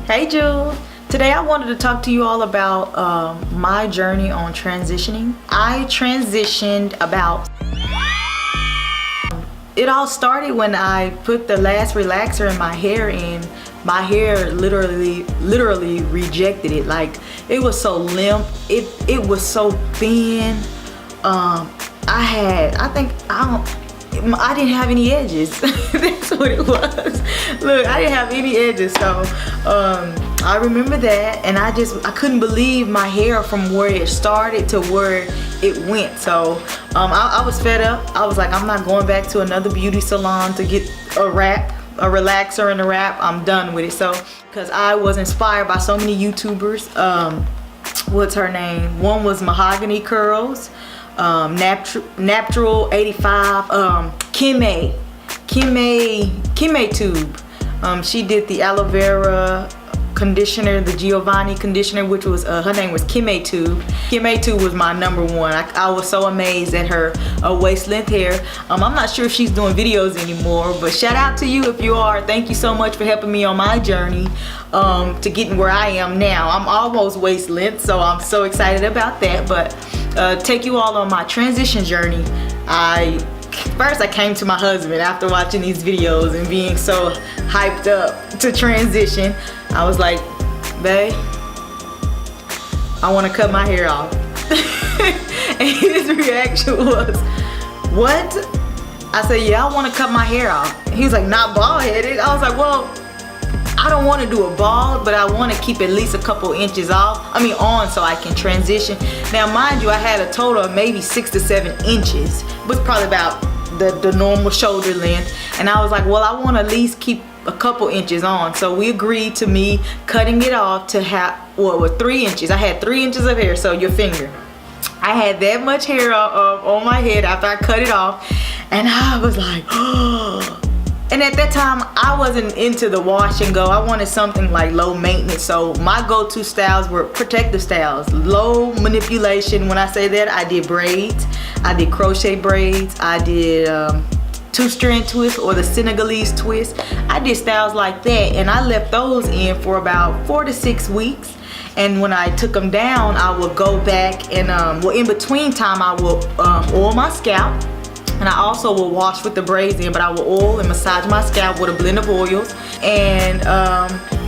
Hey Jewel. Today I wanted to talk to you all about my journey on transitioning. I transitioned about... It all started when I put the last relaxer in my hair and my hair literally rejected it. Like, it was so limp, it was so thin. I didn't have any edges. That's what it was. Look, I didn't have any edges. So I remember that, and I couldn't believe my hair from where it started to where it went. So I was fed up. I was like, I'm not going back to another beauty salon to get a relaxer and a wrap. I'm done with it. So because I was inspired by so many YouTubers. What's her name? One was Mahogany Curls, Natural 85, Kimay Tube. She did the aloe vera conditioner, the Giovanni conditioner, which was her name was Kimay Tube. Kimay Tube was my number one. I was so amazed at her waist length hair. I'm not sure if she's doing videos anymore, but shout out to you if you are. Thank you so much for helping me on my journey to getting where I am now. I'm almost waist length, so I'm so excited about that. But take you all on my transition journey. First I came to my husband after watching these videos and being so hyped up to transition. I was like, babe, I want to cut my hair off. And his reaction was, what? I said, yeah, I want to cut my hair off. He was like, not bald headed. I was like, well, I don't want to do a bald, but I want to keep at least a couple inches on so I can transition. Now mind you, I had a total of maybe 6 to 7 inches. It was probably about the normal shoulder length. And I was like, well, I want to at least keep a couple inches on. So we agreed to me cutting it off to have, well, with 3 inches. I had 3 inches of hair, so your finger. I had that much hair on my head after I cut it off. And I was like, oh. And at that time, I wasn't into the wash and go. I wanted something like low maintenance. So my go-to styles were protective styles, low manipulation. When I say that, I did braids, I did crochet braids, I did 2-strand twist or the Senegalese twist. I did styles like that, and I left those in for about 4 to 6 weeks. And when I took them down, I would go back and well, in between time, I will oil my scalp. And I also will wash with the braids in, but I will oil and massage my scalp with a blend of oils and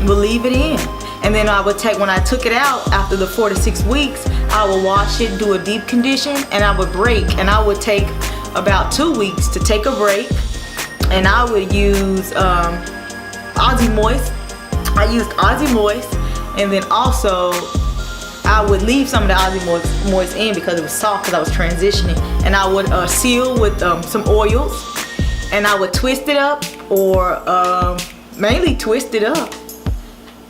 will leave it in. And then I would take, when I took it out after the 4 to 6 weeks, I would wash it, do a deep condition, and I would break. And I would take about 2 weeks to take a break. And I would use Aussie Moist. I used Aussie Moist, and then also I would leave some of the Aussie Moist in because it was soft because I was transitioning. And I would seal with some oils, and I would twist it up, or mainly twist it up,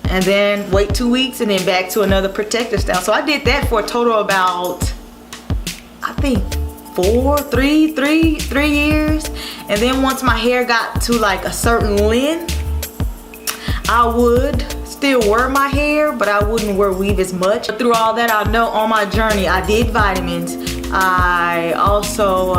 and then wait 2 weeks and then back to another protective style. So I did that for a total of about, I think, 3 years. And then once my hair got to like a certain length, I would still wear my hair, but I wouldn't wear weave as much. But through all that, I know on my journey I did vitamins. I also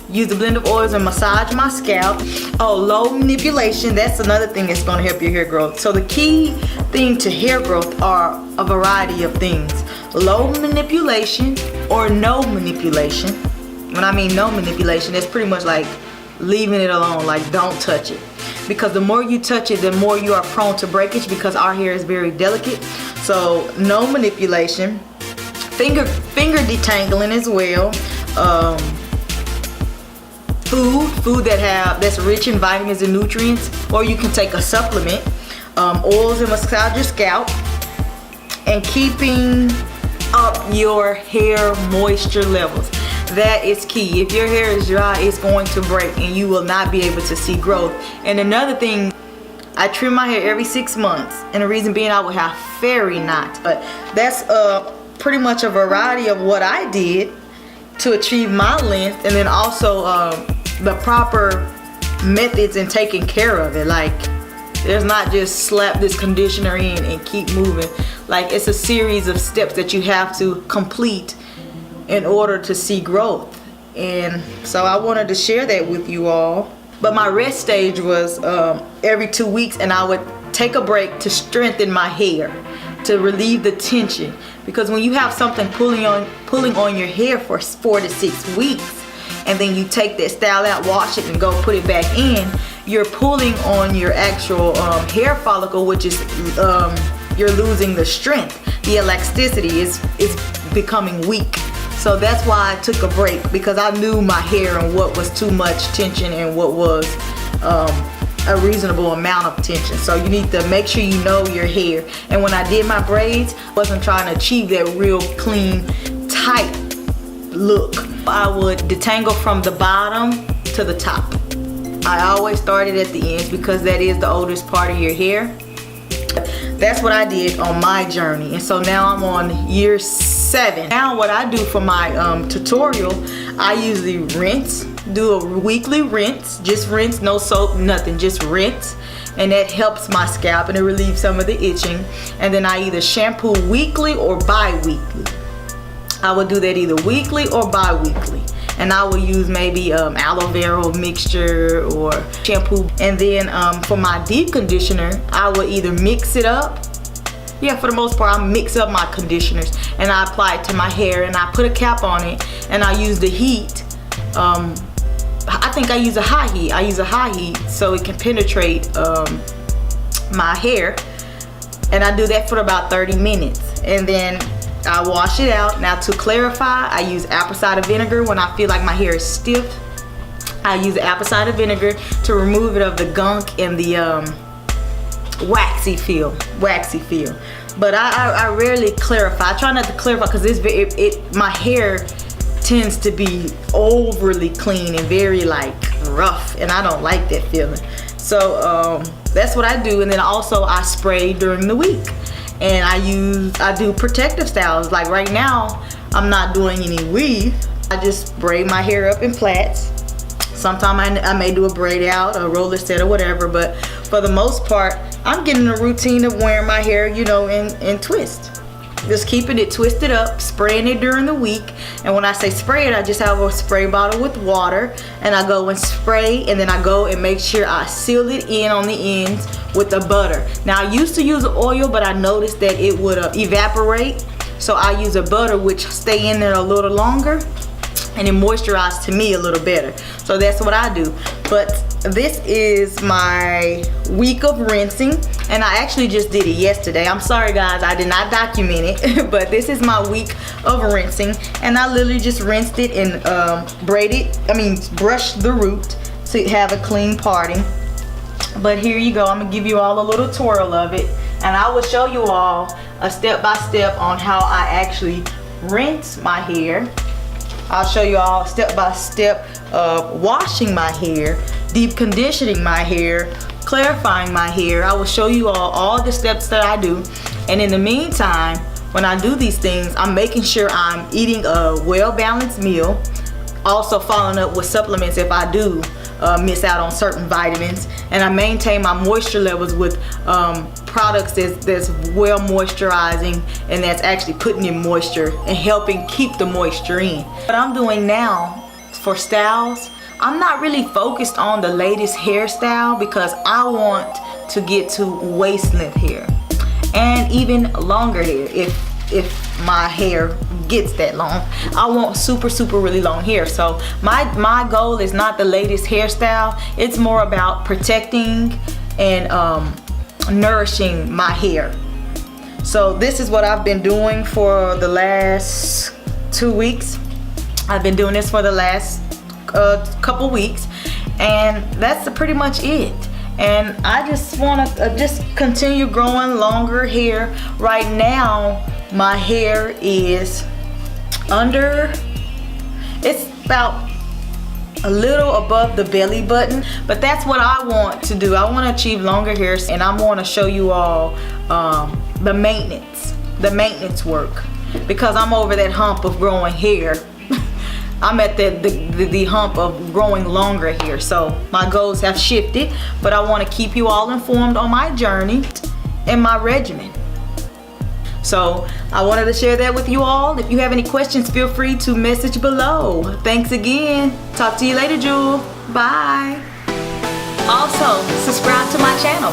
used a blend of oils and massage my scalp. Oh, low manipulation, that's another thing that's going to help your hair growth. So the key thing to hair growth are a variety of things. Low manipulation or no manipulation. When I mean no manipulation, it's pretty much like leaving it alone, like don't touch it. Because the more you touch it, the more you are prone to breakage, because our hair is very delicate. So no manipulation. Finger detangling as well. Food that's rich in vitamins and nutrients, or you can take a supplement. Oils and massage your scalp, and keeping up your hair moisture levels. That is key. If your hair is dry, it's going to break and you will not be able to see growth. And another thing, I trim my hair every 6 months, and the reason being I will have fairy knots. But that's pretty much a variety of what I did to achieve my length, and then also the proper methods in taking care of it. Like, there's not just slap this conditioner in and keep moving. Like, it's a series of steps that you have to complete in order to see growth. And so I wanted to share that with you all. But my rest stage was every 2 weeks, and I would take a break to strengthen my hair, to relieve the tension. Because when you have something pulling on your hair for 4 to 6 weeks, and then you take that style out, wash it, and go put it back in, you're pulling on your actual hair follicle, which is you're losing the strength. The elasticity is becoming weak. So that's why I took a break, because I knew my hair and what was too much tension and what was a reasonable amount of tension. So you need to make sure you know your hair. And when I did my braids, I wasn't trying to achieve that real clean, tight look. I would detangle from the bottom to the top. I always started at the ends because that is the oldest part of your hair. That's what I did on my journey. And so now I'm on year 7. Now what I do for my tutorial, I usually rinse, do a weekly rinse, just rinse, no soap, nothing, just rinse. And that helps my scalp and it relieves some of the itching. And then I either shampoo weekly or bi-weekly. I would do that either weekly or bi-weekly. And I will use maybe aloe vera mixture or shampoo. And then for my deep conditioner, I will either mix it up. Yeah, for the most part, I mix up my conditioners and I apply it to my hair and I put a cap on it and I use the heat. I think I use a high heat. I use a high heat so it can penetrate my hair. And I do that for about 30 minutes. And then I wash it out. Now to clarify, I use apple cider vinegar when I feel like my hair is stiff. I use apple cider vinegar to remove it of the gunk and the waxy feel. But I rarely clarify. I try not to clarify because my hair tends to be overly clean and very like rough, and I don't like that feeling. So that's what I do. And then also I spray during the week. And I do protective styles. Like right now, I'm not doing any weave. I just braid my hair up in plaits. Sometimes I may do a braid out, a roller set or whatever, but for the most part, I'm getting a routine of wearing my hair, you know, in twist. Just keeping it twisted up, spraying it during the week. And when I say spray it, I just have a spray bottle with water and I go and spray, and then I go and make sure I seal it in on the ends with the butter. Now I used to use oil, but I noticed that it would evaporate. So I use a butter which stay in there a little longer and it moisturizes to me a little better. So that's what I do. But this is my week of rinsing, and I actually just did it yesterday. I'm sorry guys, I did not document it, but this is my week of rinsing, and I literally just rinsed it and brushed the root to have a clean parting. But here you go, I'm gonna give you all a little twirl of it, and I will show you all a step-by-step on how I actually rinse my hair. I'll show you all step-by-step of washing my hair, deep conditioning my hair, clarifying my hair. I will show you all the steps that I do. And in the meantime, when I do these things, I'm making sure I'm eating a well-balanced meal, also following up with supplements if I do miss out on certain vitamins, and I maintain my moisture levels with products that's well moisturizing and that's actually putting in moisture and helping keep the moisture in. What I'm doing now for styles, I'm not really focused on the latest hairstyle because I want to get to waist length hair and even longer hair if my hair gets that long. I want super really long hair. So my goal is not the latest hairstyle. It's more about protecting and nourishing my hair. So this is what I've been doing for the last 2 weeks. I've been doing this for the last couple weeks, and that's pretty much it. And I just want to just continue growing longer hair. Right now my hair is it's about a little above the belly button, but that's what I want to do. I want to achieve longer hair, and I want to show you all the maintenance work, because I'm over that hump of growing hair. I'm at the hump of growing longer hair, so my goals have shifted, but I want to keep you all informed on my journey and my regimen. So I wanted to share that with you all. If you have any questions, feel free to message below. Thanks again. Talk to you later, Jewel. Bye. Also, subscribe to my channel.